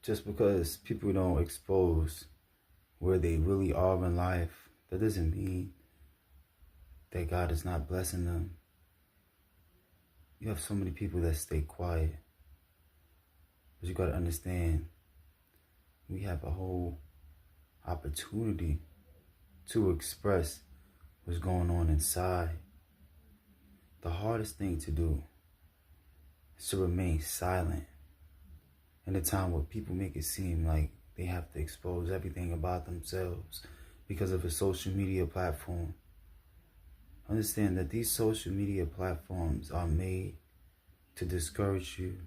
just because people don't expose where they really are in life, that doesn't mean that God is not blessing them. You have so many people that stay quiet. But you got to understand, we have a whole opportunity to express what's going on inside. The hardest thing to do is to remain silent in a time where people make it seem like they have to expose everything about themselves because of a social media platform. Understand that these social media platforms are made to discourage you.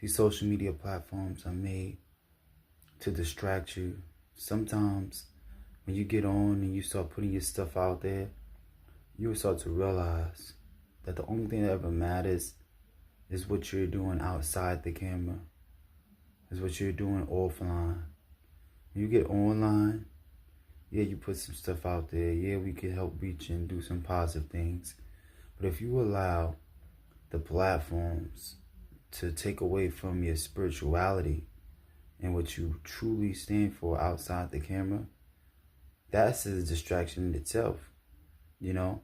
These social media platforms are made to distract you. Sometimes when you get on and you start putting your stuff out there, you will start to realize that the only thing that ever matters is what you're doing outside the camera, is what you're doing offline. When you get online, yeah, you put some stuff out there. Yeah, we can help reach and do some positive things. But if you allow the platforms to take away from your spirituality and what you truly stand for outside the camera, that's a distraction in itself, you know?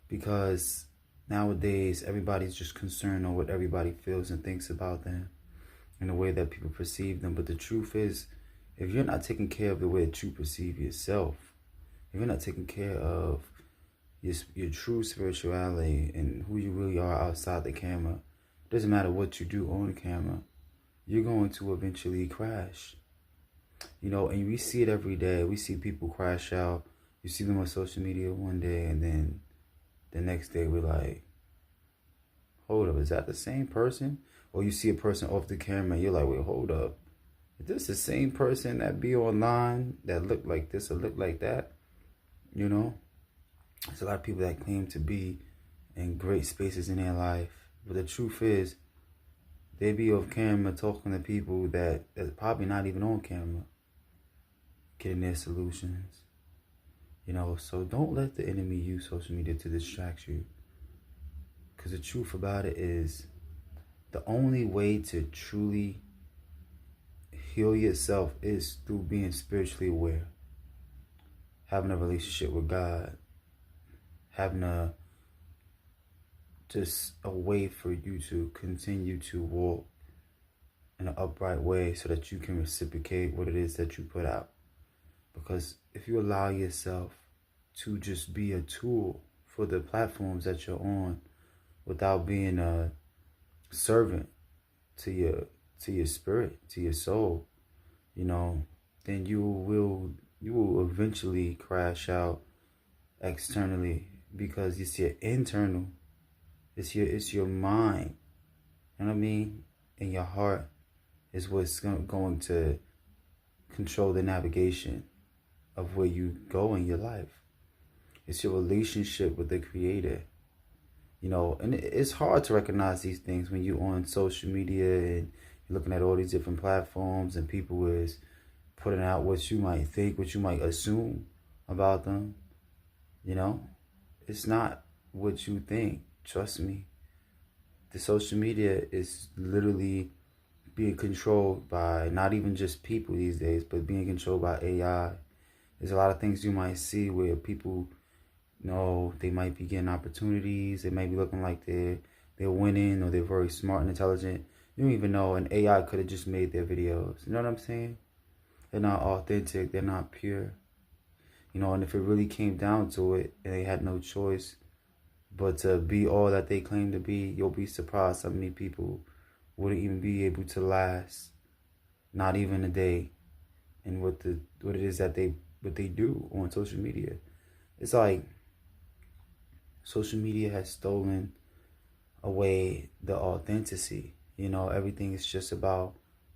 Because nowadays, everybody's just concerned on what everybody feels and thinks about them and the way that people perceive them. But the truth is, if you're not taking care of the way that you perceive yourself, if you're not taking care of your true spirituality and who you really are outside the camera, it doesn't matter what you do on the camera, you're going to eventually crash. You know, and we see it every day. We see people crash out. You see them on social media one day, and then the next day we're like, hold up, is that the same person? Or you see a person off the camera and you're like, wait, hold up. Is this the same person that be online that look like this or look like that? You know? There's a lot of people that claim to be in great spaces in their life. But the truth is, they be off camera talking to people that's probably not even on camera, getting their solutions. You know, so don't let the enemy use social media to distract you. Because the truth about it is, the only way to truly heal yourself is through being spiritually aware. Having a relationship with God. Having just a way for you to continue to walk in an upright way so that you can reciprocate what it is that you put out. Because if you allow yourself to just be a tool for the platforms that you're on without being a servant to your spirit, to your soul, you know, then you will eventually crash out externally, because it's your internal, it's your mind, you know what I mean, and your heart is what's going to control the navigation of where you go in your life. It's your relationship with the Creator, you know. And it's hard to recognize these things when you're on social media and you're looking at all these different platforms and people is putting out what you might think, what you might assume about them. You know, it's not what you think. Trust me. The social media is literally being controlled by not even just people these days, but being controlled by AI. There's a lot of things you might see where people, you know, they might be getting opportunities. They might be looking like they're winning, or they're very smart and intelligent. You don't even know an AI could have just made their videos. You know what I'm saying? They're not authentic. They're not pure. You know, and if it really came down to it and they had no choice but to be all that they claim to be, you'll be surprised how many people wouldn't even be able to last, not even a day, in what it is that they do on social media. It's like social media has stolen away the authenticity. You know, everything is just about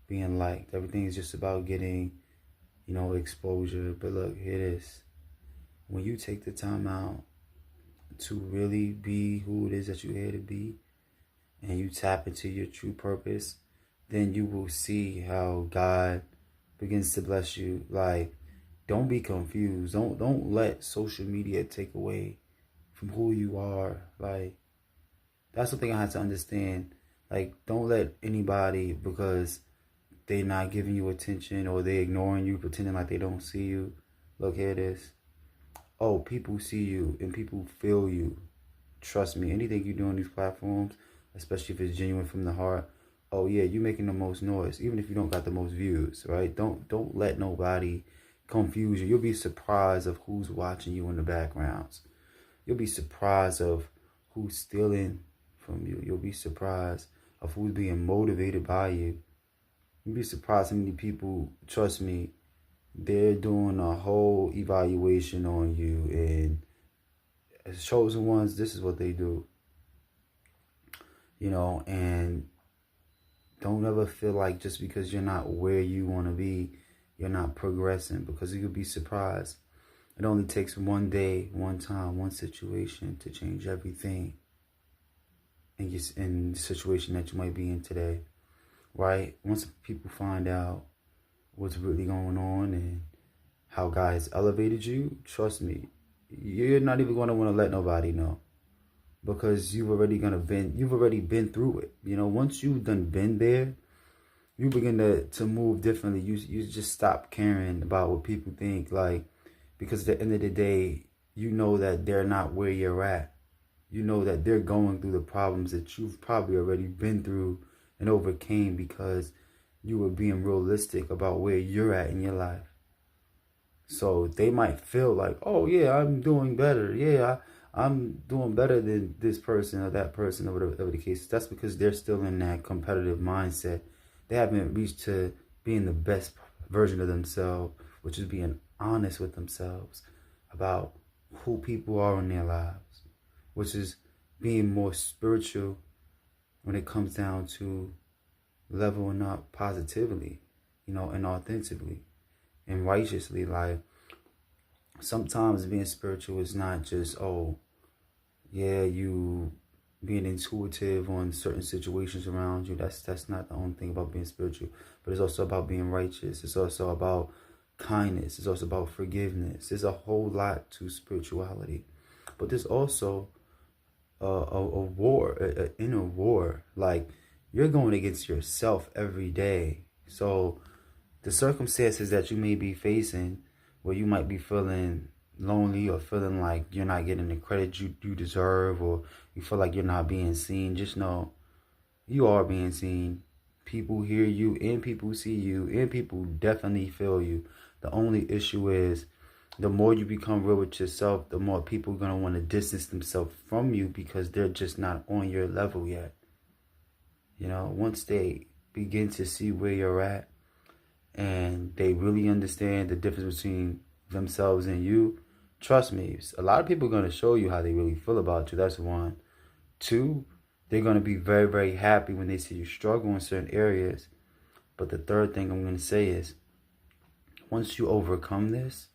being liked. Everything is just about getting, you know, exposure. But look, here it is. When you take the time out to really be who it is that you're here to be, and you tap into your true purpose, then you will see how God begins to bless you. Like, don't be confused. Don't let social media take away from who you are. Like, that's the thing I had to understand. Like, don't let anybody, because they not giving you attention, or they ignoring you, pretending like they don't see you. Look, here it is. Oh, people see you and people feel you. Trust me, anything you do on these platforms, especially if it's genuine from the heart, oh yeah, you making the most noise, even if you don't got the most views, right? Don't let nobody confuse you. You'll be surprised of who's watching you in the backgrounds. You'll be surprised of who's stealing from you. You'll be surprised of who's being motivated by you. You'll be surprised how many people, trust me, they're doing a whole evaluation on you. And as chosen ones, this is what they do. You know, and don't ever feel like just because you're not where you want to be, you're not progressing, because you'll be surprised. It only takes one day, one time, one situation to change everything in the situation that you might be in today, right? Once people find out what's really going on and how God has elevated you, trust me, you're not even going to want to let nobody know, because you've already been through it. You know, once you've been there, you begin to move differently. You just stop caring about what people think, like, because at the end of the day, you know that they're not where you're at. You know that they're going through the problems that you've probably already been through and overcame, because you were being realistic about where you're at in your life. So they might feel like, oh yeah, I'm doing better. Yeah, I'm doing better than this person or that person, or whatever the case. That's because they're still in that competitive mindset. They haven't reached to being the best version of themselves, which is being honest with themselves about who people are in their lives, which is being more spiritual when it comes down to leveling up positively, you know, and authentically and righteously. Like, sometimes being spiritual is not just, oh yeah, you being intuitive on certain situations around you. That's not the only thing about being spiritual, but it's also about being righteous. It's also about kindness. It's also about forgiveness. There's a whole lot to spirituality, but there's also a war, an inner war. Like, you're going against yourself every day. So the circumstances that you may be facing, where you might be feeling lonely or feeling like you're not getting the credit you deserve, or you feel like you're not being seen, just know you are being seen. People hear you and people see you and people definitely feel you. The only issue is, the more you become real with yourself, the more people are going to want to distance themselves from you, because they're just not on your level yet. You know, once they begin to see where you're at and they really understand the difference between themselves and you, trust me, a lot of people are going to show you how they really feel about you. That's one. Two, they're going to be very, very happy when they see you struggle in certain areas. But the third thing I'm going to say is, once you overcome this,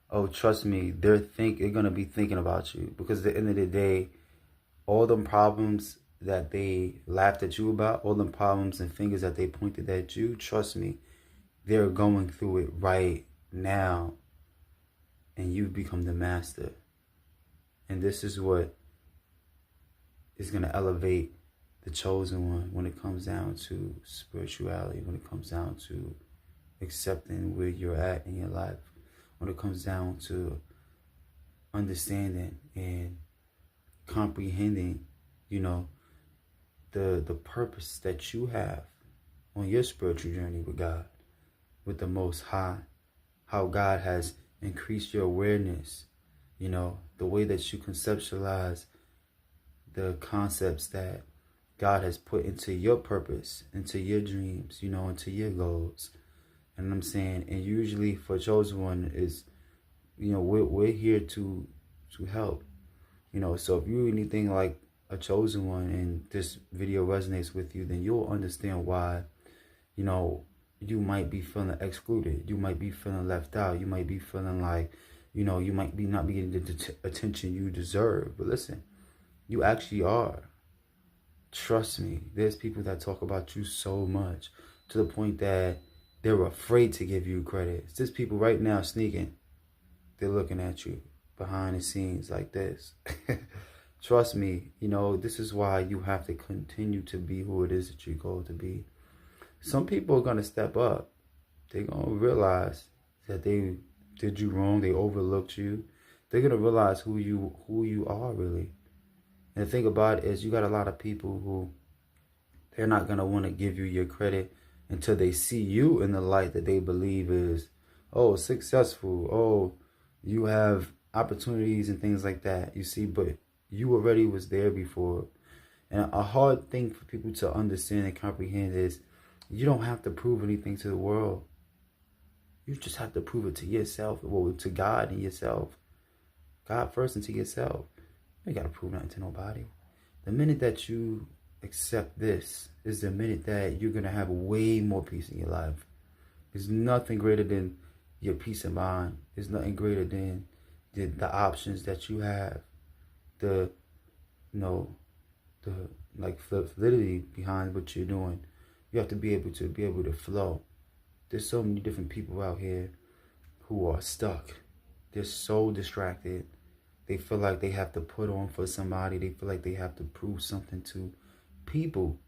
oh, trust me, they're going to be thinking about you. Because at the end of the day, all them problems that they laughed at you about, all them problems and fingers that they pointed at you, trust me, they're going through it right now. And you've become the master. And this is what is going to elevate the chosen one when it comes down to spirituality, when it comes down to accepting where you're at in your life, when it comes down to understanding and comprehending, you know, the purpose that you have on your spiritual journey with God, with the Most High, how God has increased your awareness, you know, the way that you conceptualize the concepts that God has put into your purpose, into your dreams, you know, into your goals. And I'm saying, and usually for chosen one is, you know, we're here to help, you know. So if you're anything like a chosen one and this video resonates with you, then you'll understand why, you know, you might be feeling excluded. You might be feeling left out. You might be feeling like, you know, you might be not be getting the attention you deserve. But listen, you actually are. Trust me, there's people that talk about you so much to the point that they're afraid to give you credit. There's people right now sneaking. They're looking at you behind the scenes like this. Trust me, you know, this is why you have to continue to be who it is that you're called to be. Some people are going to step up. They're going to realize that they did you wrong. They overlooked you. They're going to realize who you are really. And the thing about it is you got a lot of people who they're not going to want to give you your credit until they see you in the light that they believe is, oh, successful. Oh, you have opportunities and things like that. You see, but you already was there before. And a hard thing for people to understand and comprehend is you don't have to prove anything to the world. You just have to prove it to yourself, well, to God and yourself. God first and to yourself. You ain't got to prove nothing to nobody. The minute that you accept this is the minute that you're going to have way more peace in your life. There's nothing greater than your peace of mind. There's nothing greater than the options that you have. The validity behind what you're doing. You have to be able to flow. There's so many different people out here who are stuck. They're so distracted. They feel like they have to put on for somebody. They feel like they have to prove something to people.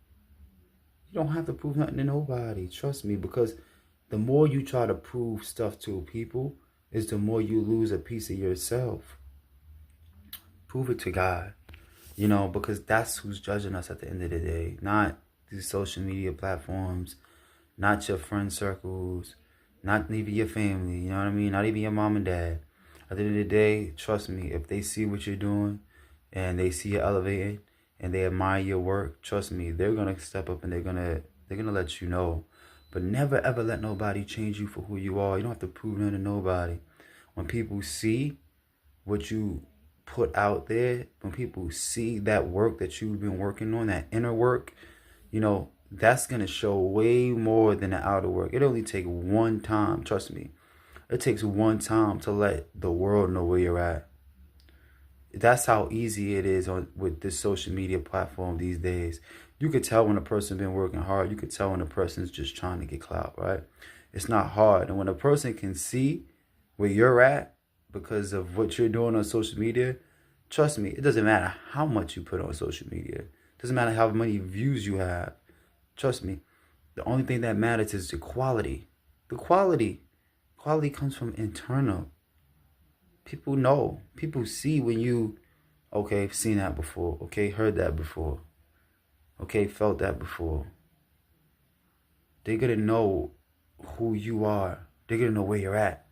You don't have to prove nothing to nobody. Trust me, because the more you try to prove stuff to people, is the more you lose a piece of yourself. Prove it to God. Because that's who's judging us at the end of the day. Not these social media platforms, not your friend circles, not even your family, you know what I mean? Not even your mom and dad. At the end of the day, trust me, if they see what you're doing and they see you elevating and they admire your work, trust me, they're gonna step up and they're gonna let you know. But never ever let nobody change you for who you are. You don't have to prove nothing to nobody. When people see what you put out there, when people see that work that you've been working on, that inner work, that's going to show way more than the outer work. It only takes one time, trust me. It takes one time to let the world know where you're at. That's how easy it is with this social media platform these days. You could tell when a person's been working hard. You could tell when a person's just trying to get clout, right? It's not hard. And when a person can see where you're at because of what you're doing on social media, trust me, it doesn't matter how much you put on social media. It doesn't matter how many views you have. Trust me, the only thing that matters is the quality. The quality. Quality comes from internal. People know. People see when you, okay, seen that before. Okay, heard that before. Okay, felt that before. They're going to know who you are. They're going to know where you're at.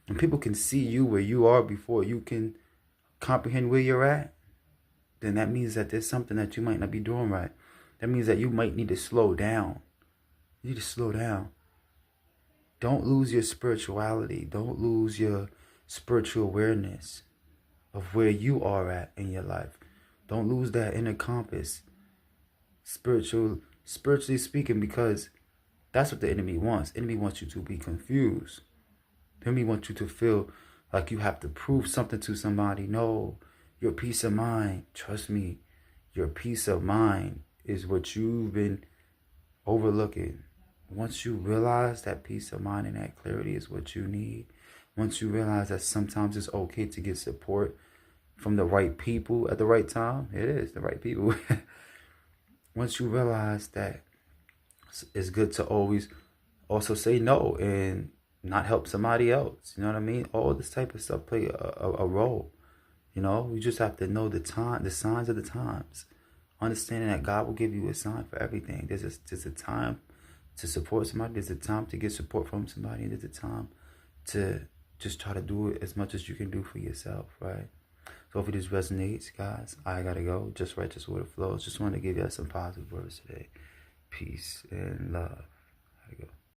When people can see you where you are before you can comprehend where you're at, then that means that there's something that you might not be doing right. That means that you might need to slow down. You need to slow down. Don't lose your spirituality. Don't lose your spiritual awareness of where you are at in your life. Don't lose that inner compass. Spiritually speaking, because that's what the enemy wants. The enemy wants you to be confused. The enemy wants you to feel like you have to prove something to somebody. No, your peace of mind, trust me, your peace of mind is what you've been overlooking. Once you realize that peace of mind and that clarity is what you need, once you realize that sometimes it's okay to get support from the right people at the right time, it is the right people. Once you realize that it's good to always also say no and not help somebody else, you know what I mean? All this type of stuff play a role. We just have to know the signs of the times. Understanding that God will give you a sign for everything. There's a time to support somebody. There's a time to get support from somebody. And there's a time to just try to do it as much as you can do for yourself, right? So if this resonates, guys, I gotta go. Just righteous water flows. Just wanted to give you some positive words today. Peace and love. I gotta go.